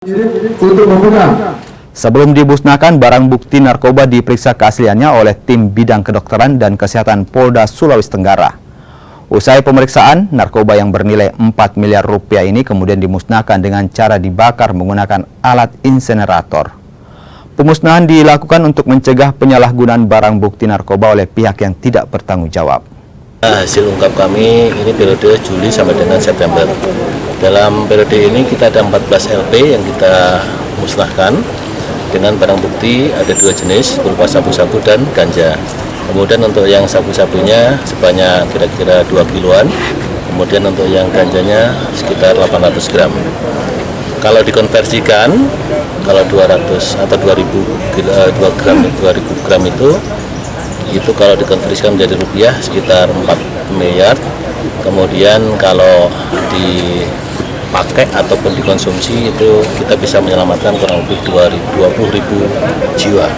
Untuk memegang. Sebelum dimusnahkan, barang bukti narkoba diperiksa keasliannya oleh tim bidang kedokteran dan kesehatan Polda Sulawesi Tenggara. Usai pemeriksaan, narkoba yang bernilai 4 miliar rupiah ini kemudian dimusnahkan dengan cara dibakar menggunakan alat insenerator. Pemusnahan dilakukan untuk mencegah penyalahgunaan barang bukti narkoba oleh pihak yang tidak bertanggung jawab. Hasil ungkap kami ini periode Juli sampai dengan September. Dalam periode ini kita ada 14 LP yang kita musnahkan dengan barang bukti ada 2 jenis berupa sabu-sabu dan ganja. Kemudian untuk yang sabu-sabunya sebanyak kira-kira 2 kiloan, kemudian untuk yang ganjanya sekitar 800 gram. Kalau dikonversikan, kalau 200 atau 2000 gram itu kalau dikonversikan menjadi rupiah sekitar 4 miliar. Kemudian kalau dipakai ataupun dikonsumsi itu kita bisa menyelamatkan kurang lebih 20.000 jiwa.